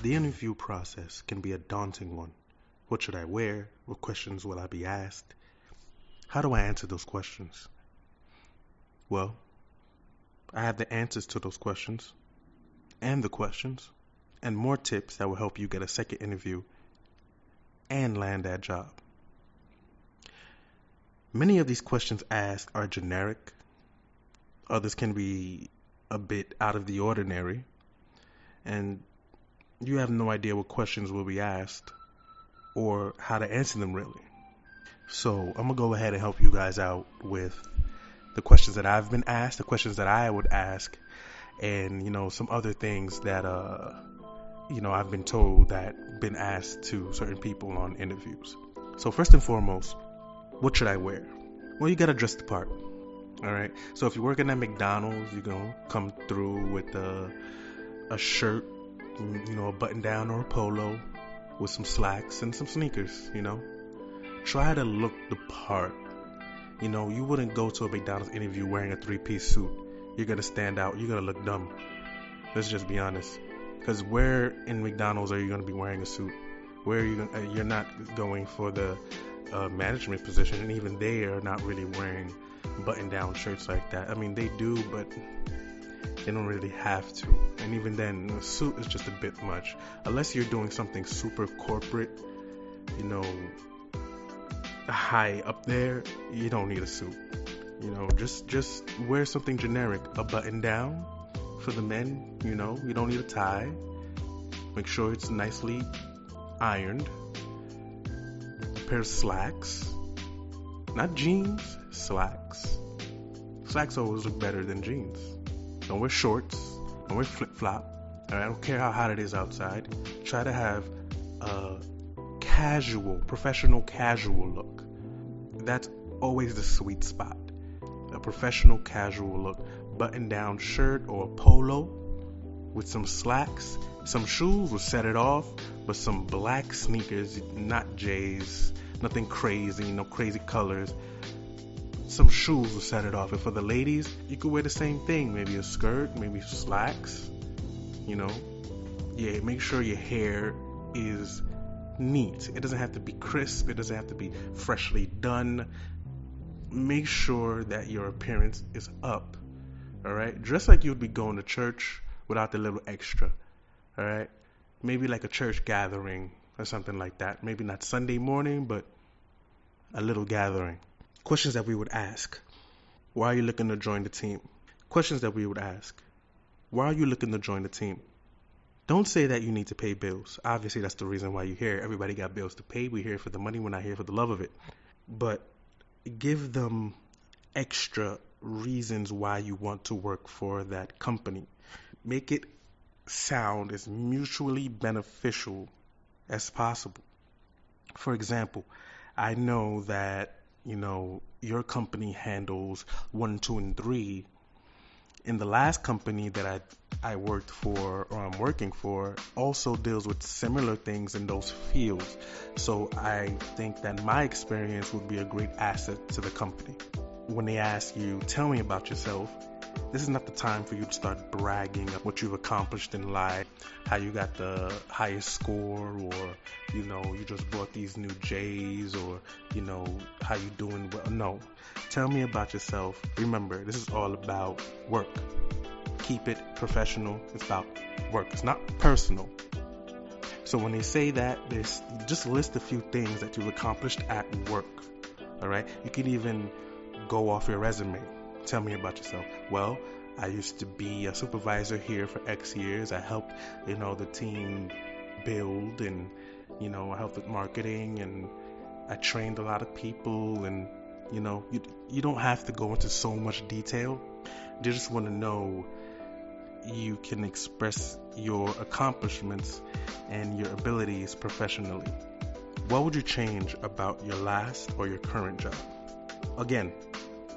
The interview process can be a daunting one. What should I wear? What questions will I be asked? How do I answer those questions? Well, I have the answers to those questions, and the questions, and more tips that will help you get a second interview and land that job. Many of these questions asked are generic. Others can be a bit out of the ordinary, and you have no idea what questions will be asked or how to answer them really. So I'm going to go ahead and help you guys out with the questions that I've been asked, the questions that I would ask, and, some other things that, I've been told that been asked to certain people on interviews. So first and foremost, what should I wear? Well, you got to dress the part. All right. So if you're working at McDonald's, you're going to come through with a shirt, a button down or a polo with some slacks and some sneakers, Try to look the part. You wouldn't go to a McDonald's interview wearing a 3-piece suit. You're going to stand out. You're going to look dumb. Let's just be honest. Because where in McDonald's are you going to be wearing a suit? Where are you you're not going for the management position, and even they are not really wearing button-down shirts like that. I mean, they do, but they don't really have to. And even then, a suit is just a bit much. Unless you're doing something super corporate, high up there, you don't need a suit. Just wear something generic. A button down for the men, you don't need a tie. Make sure it's nicely ironed. A pair of slacks. Not jeans, slacks. Slacks always look better than jeans. Don't wear shorts. Don't wear flip-flop. I don't care how hot it is outside. Try to have a professional casual look. That's always the sweet spot. A professional casual look. Button-down shirt or a polo with some slacks. Some shoes will set it off, but some black sneakers, not J's, nothing crazy, no crazy colors. Some shoes will set it off. And for the ladies, you could wear the same thing. Maybe a skirt, maybe slacks. Yeah, make sure your hair is neat. It doesn't have to be crisp. It doesn't have to be freshly done. Make sure that your appearance is up. All right? Dress like you'd be going to church without the little extra. All right? Maybe like a church gathering or something like that. Maybe not Sunday morning, but a little gathering. Questions that we would ask. Why are you looking to join the team? Questions that we would ask. Why are you looking to join the team? Don't say that you need to pay bills. Obviously, that's the reason why you're here. Everybody got bills to pay. We're here for the money. We're not here for the love of it. But give them extra reasons why you want to work for that company. Make it sound as mutually beneficial as possible. For example, I know that, your company handles 1, 2, and 3. In the last company that I worked for, or I'm working for, also deals with similar things in those fields. So I think that my experience would be a great asset to the company. When they ask you, tell me about yourself, this is not the time for you to start bragging of what you've accomplished in life, how you got the highest score, or, you just bought these new J's, or, how you doing well. No. Tell me about yourself. Remember, this is all about work. Keep it professional. It's about work. It's not personal. So when they say that, just list a few things that you've accomplished at work. All right? You can even go off your resume. Tell me about yourself. Well, I used to be a supervisor here for X years. I helped, the team build, and, I helped with marketing, and I trained a lot of people, and, you don't have to go into so much detail. They just want to know you can express your accomplishments and your abilities professionally. What would you change about your last or your current job? Again,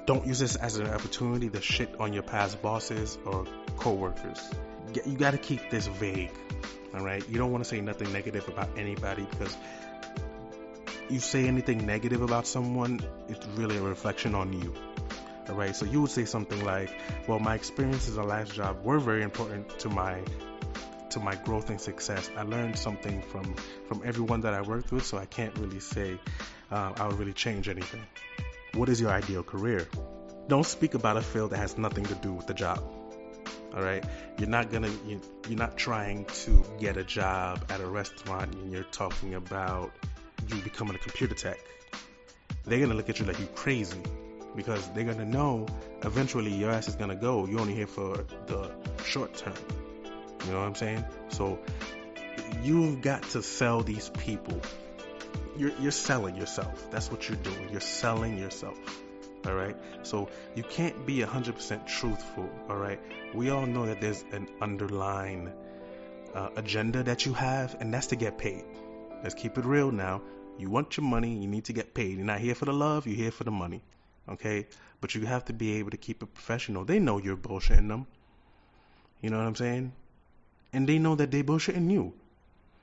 don't use this as an opportunity to shit on your past bosses or co-workers. You got to keep this vague, all right? You don't want to say nothing negative about anybody, because you say anything negative about someone, it's really a reflection on you, all right? So you would say something like, well, my experiences in the last job were very important to my growth and success. I learned something from everyone that I worked with, so I can't really say I would really change anything. What is your ideal career? Don't speak about a field that has nothing to do with the job. All right, you're not trying to get a job at a restaurant and you're talking about you becoming a computer tech. They're gonna look at you like you crazy, because they're gonna know eventually your ass is gonna go. You're only here for the short term. You know what I'm saying? So you've got to sell these people. You're selling yourself. That's what you're doing. You're selling yourself. All right. So you can't be 100% truthful. All right. We all know that there's an underlying agenda that you have, and that's to get paid. Let's keep it real now. You want your money. You need to get paid. You're not here for the love. You're here for the money. Okay. But you have to be able to keep it professional. They know you're bullshitting them. You know what I'm saying? And they know that they bullshitting you.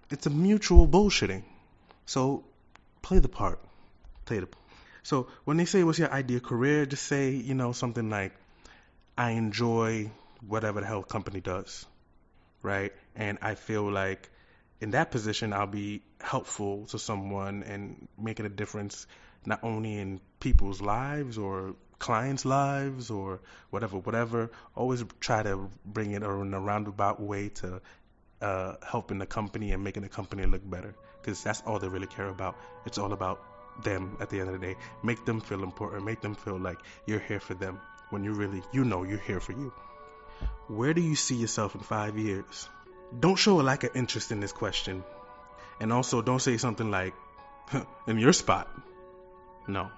It's a mutual bullshitting. So play the part. So when they say, what's your ideal career, just say, something like, I enjoy whatever the hell company does, right? And I feel like in that position, I'll be helpful to someone and making a difference, not only in people's lives or clients' lives or whatever. Always try to bring it in a roundabout way to helping the company and making the company look better, because that's all they really care about. It's all about them at the end of the day. Make them feel important. Make them feel like you're here for them when you're here for you. Where do you see yourself in 5 years? Don't show a lack of interest in this question. And also don't say something like, in your spot. No,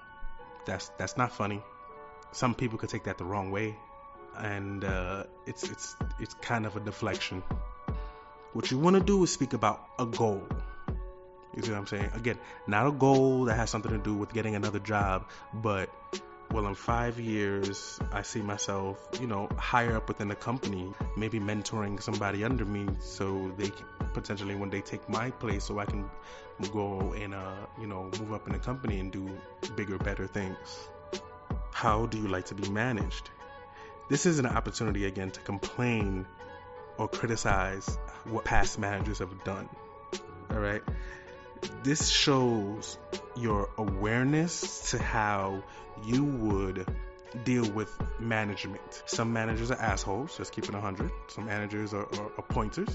that's not funny. Some people could take that the wrong way, and it's kind of a deflection. What you want to do is speak about a goal. You see what I'm saying? Again, not a goal that has something to do with getting another job, but, well, in 5 years, I see myself, higher up within the company, maybe mentoring somebody under me, so they can potentially, when they take my place, so I can go and, move up in the company and do bigger, better things. How do you like to be managed? This is an opportunity, again, to complain or criticize what past managers have done. All right? This shows your awareness to how you would deal with management. Some managers are assholes, just keep it 100. Some managers are pointers.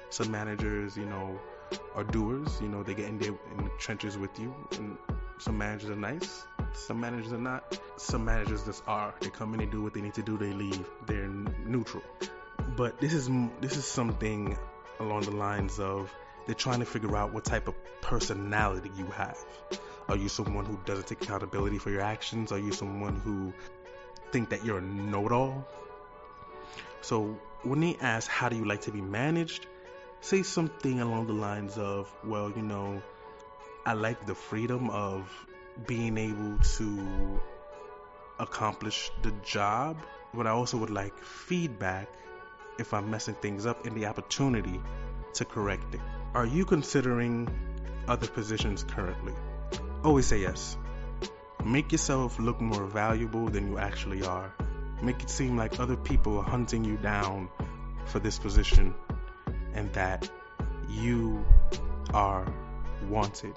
Some managers, are doers. They get in the trenches with you. And some managers are nice. Some managers are not. Some managers just are. They come in, they do what they need to do, they leave. They're neutral. But this is something along the lines of, they're trying to figure out what type of personality you have. Are you someone who doesn't take accountability for your actions? Are you someone who think that you're a know-it-all? So when they ask, how do you like to be managed? Say something along the lines of, well, I like the freedom of being able to accomplish the job, but I also would like feedback if I'm messing things up and the opportunity to correct it. Are you considering other positions currently? Always say yes. Make yourself look more valuable than you actually are. Make it seem like other people are hunting you down for this position and that you are wanted,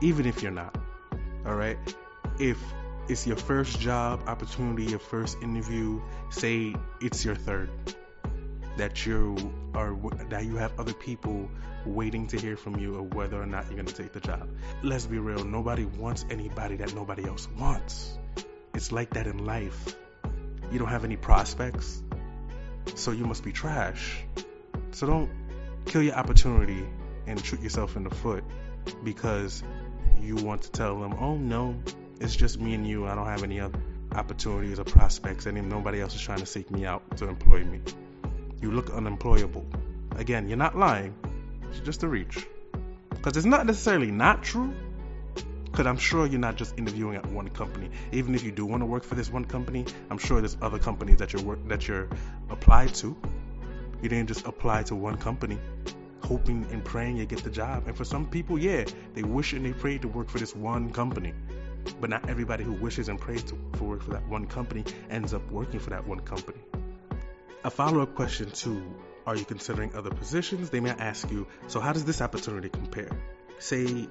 even if you're not. All right? If it's your first job opportunity, your first interview, say it's your third, that you have other people waiting to hear from you or whether or not you're going to take the job. Let's be real. Nobody wants anybody that nobody else wants. It's like that in life. You don't have any prospects, so you must be trash. So don't kill your opportunity and shoot yourself in the foot because you want to tell them, oh no, it's just me and you. I don't have any other opportunities or prospects, and nobody else is trying to seek me out to employ me. You look unemployable. Again, you're not lying. It's just a reach. Because it's not necessarily not true. Because I'm sure you're not just interviewing at one company. Even if you do want to work for this one company, I'm sure there's other companies that you're applied to. You didn't just apply to one company, hoping and praying you get the job. And for some people, yeah, they wish and they pray to work for this one company. But not everybody who wishes and prays to work for that one company ends up working for that one company. A follow-up question to, are you considering other positions? They may ask you, so how does this opportunity compare? Say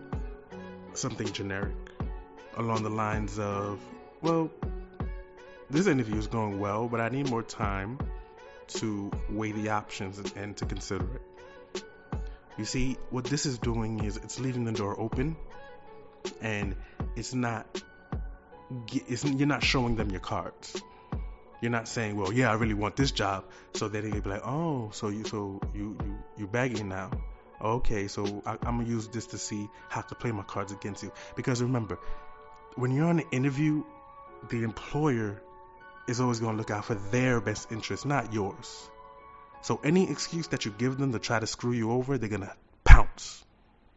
something generic along the lines of, well, this interview is going well, but I need more time to weigh the options and to consider it. You see, what this is doing is it's leaving the door open, and you're not showing them your cards. You're not saying, well, yeah, I really want this job, so then they can be like, oh, so you begging now. Okay, so I'm gonna use this to see how to play my cards against you. Because remember, when you're on an interview, the employer is always gonna look out for their best interest, not yours. So any excuse that you give them to try to screw you over, they're gonna pounce.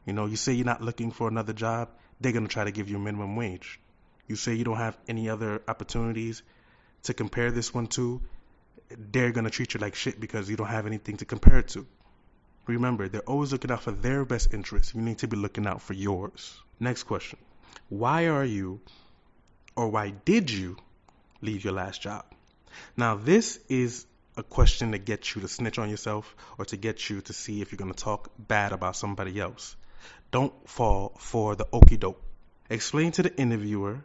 You say you're not looking for another job, they're gonna try to give you a minimum wage. You say you don't have any other opportunities to compare this one to, they're gonna treat you like shit because you don't have anything to compare it to. Remember, they're always looking out for their best interests. You need to be looking out for yours. Next question. Why did you leave your last job? Now, this is a question to get you to snitch on yourself or to get you to see if you're going to talk bad about somebody else. Don't fall for the okie doke. Explain to the interviewer,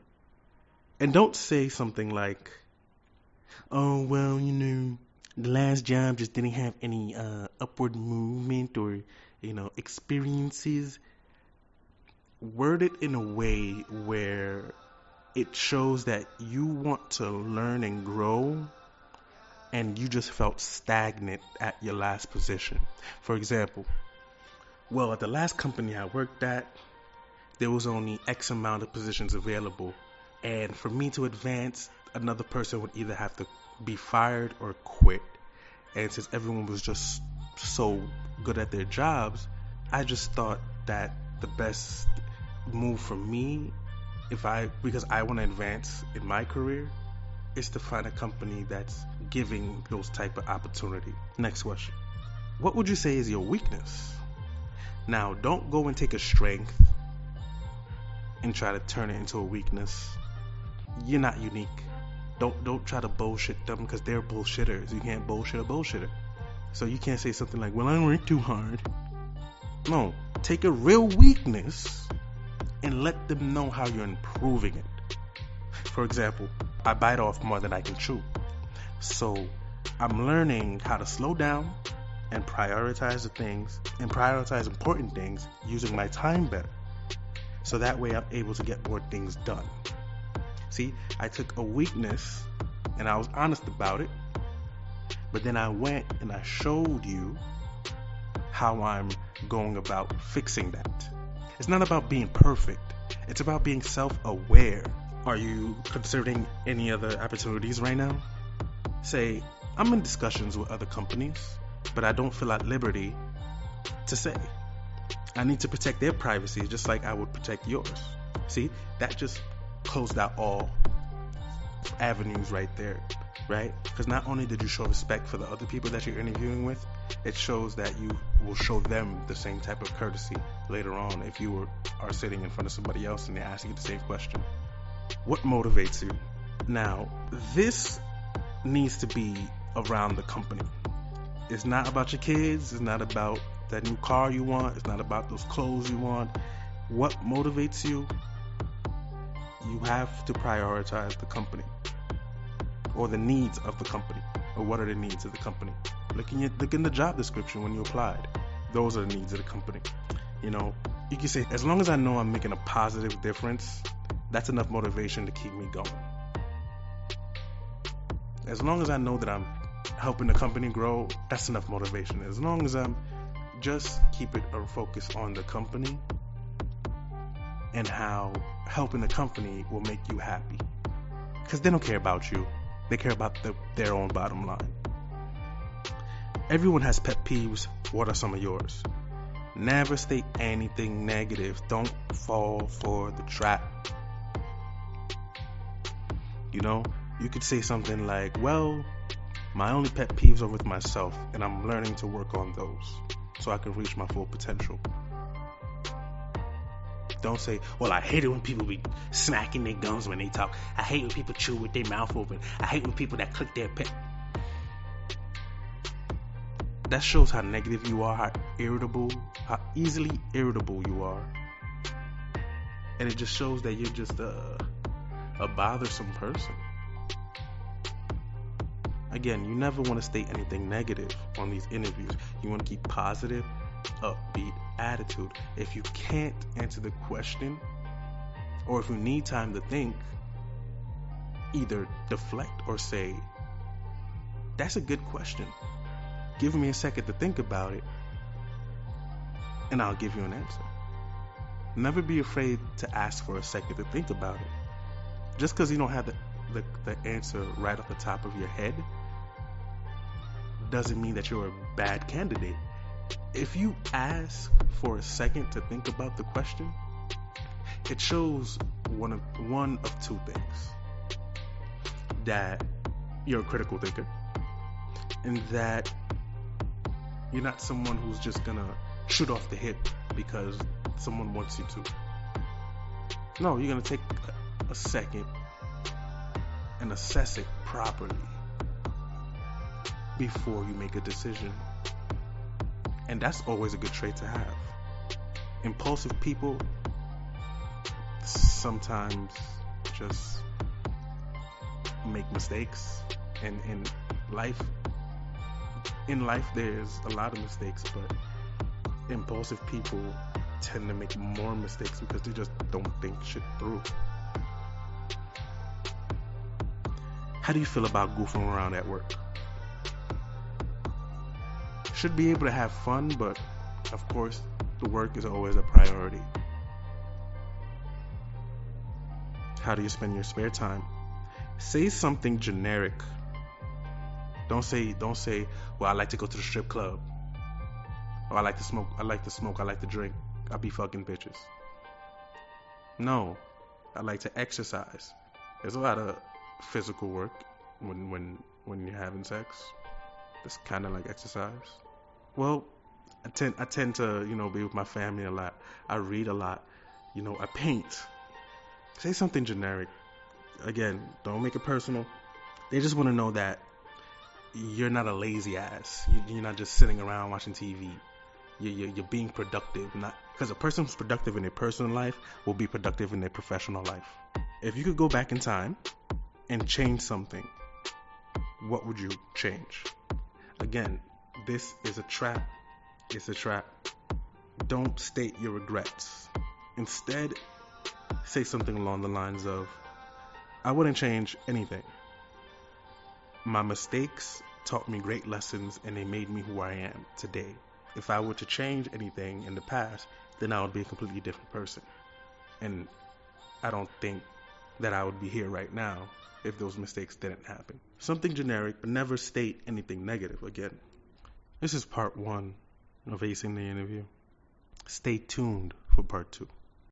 and don't say something like, oh, well, the last job just didn't have any upward movement or, experiences. Word it in a way where it shows that you want to learn and grow and you just felt stagnant at your last position. For example, well, at the last company I worked at, there was only X amount of positions available. And for me to advance, another person would either have to be fired or quit. And since everyone was just so good at their jobs, I just thought that the best move for me, because I want to advance in my career, is to find a company that's giving those type of opportunity. Next question. What would you say is your weakness? Now, don't go and take a strength and try to turn it into a weakness. You're not unique. Don't try to bullshit them because they're bullshitters. You can't bullshit a bullshitter. So you can't say something like, well, I work too hard. No, take a real weakness and let them know how you're improving it. For example, I bite off more than I can chew. So I'm learning how to slow down and prioritize the things and prioritize important things using my time better. So that way I'm able to get more things done. See, I took a weakness and I was honest about it, but then I went and I showed you how I'm going about fixing that. It's not about being perfect. It's about being self-aware. Are you considering any other opportunities right now? Say, I'm in discussions with other companies, but I don't feel at liberty to say. I need to protect their privacy just like I would protect yours. See, that just closed out all avenues right there, right? Because not only did you show respect for the other people that you're interviewing with, it shows that you will show them the same type of courtesy later on if you are sitting in front of somebody else and they ask you the same question. What motivates you? Now, this needs to be around the company. It's not about your kids. It's not about that new car you want. It's not about those clothes you want. What motivates you? You have to prioritize the company or the needs of the company. Or what are the needs of the company? Look in the job description when you applied. Those are the needs of the company. You can say, as long as I know I'm making a positive difference, that's enough motivation to keep me going. As long as I know that I'm helping the company grow, that's enough motivation. As long as I'm just keep it a focus on the company and how helping the company will make you happy. Because they don't care about you. They care about their own bottom line. Everyone has pet peeves. What are some of yours? Never state anything negative. Don't fall for the trap. You know, you could say something like, well, my only pet peeves are with myself, and I'm learning to work on those so I can reach my full potential. Don't say, well, I hate it when people be smacking their gums when they talk. I hate when people chew with their mouth open. I hate when people that click their pet. That shows how negative you are, how irritable, how easily irritable you are. And it just shows that you're just a bothersome person. Again, you never want to state anything negative on these interviews. You want to keep positive, upbeat attitude. If you can't answer the question, or if you need time to think, either deflect or say, that's a good question. Give me a second to think about it, and I'll give you an answer. Never be afraid to ask for a second to think about it. Just because you don't have the answer right off the top of your head doesn't mean that you're a bad candidate. If you ask for a second to think about the question, it shows one of two things: that you're a critical thinker, and that you're not someone who's just gonna shoot off the hip because someone wants you to. No, you're gonna take a second and assess it properly before you make a decision. And that's always a good trait to have. Impulsive people sometimes just make mistakes, and in life there's a lot of mistakes, but impulsive people tend to make more mistakes because they just don't think shit through. How do you feel about goofing around at work? Should be able to have fun, but of course the work is always a priority. How do you spend your spare time? Say something generic. Don't say, well, I like to go to the strip club. Or I like to smoke, I like to drink. I be fucking bitches. No. I like to exercise. There's a lot of physical work when you're having sex. It's kinda like exercise. Well, I tend to, be with my family a lot. I read a lot. I paint. Say something generic. Again, don't make it personal. They just want to know that you're not a lazy ass. You're not just sitting around watching TV. You're being productive. Not because a person who's productive in their personal life will be productive in their professional life. If you could go back in time and change something, what would you change? Again, this is a trap. It's a trap. Don't state your regrets. Instead, say something along the lines of, I wouldn't change anything. My mistakes taught me great lessons, and they made me who I am today. If I were to change anything in the past, then I would be a completely different person. And I don't think that I would be here right now if those mistakes didn't happen. Something generic, but never state anything negative. Again, this is part 1 of acing the interview. Stay tuned for part 2.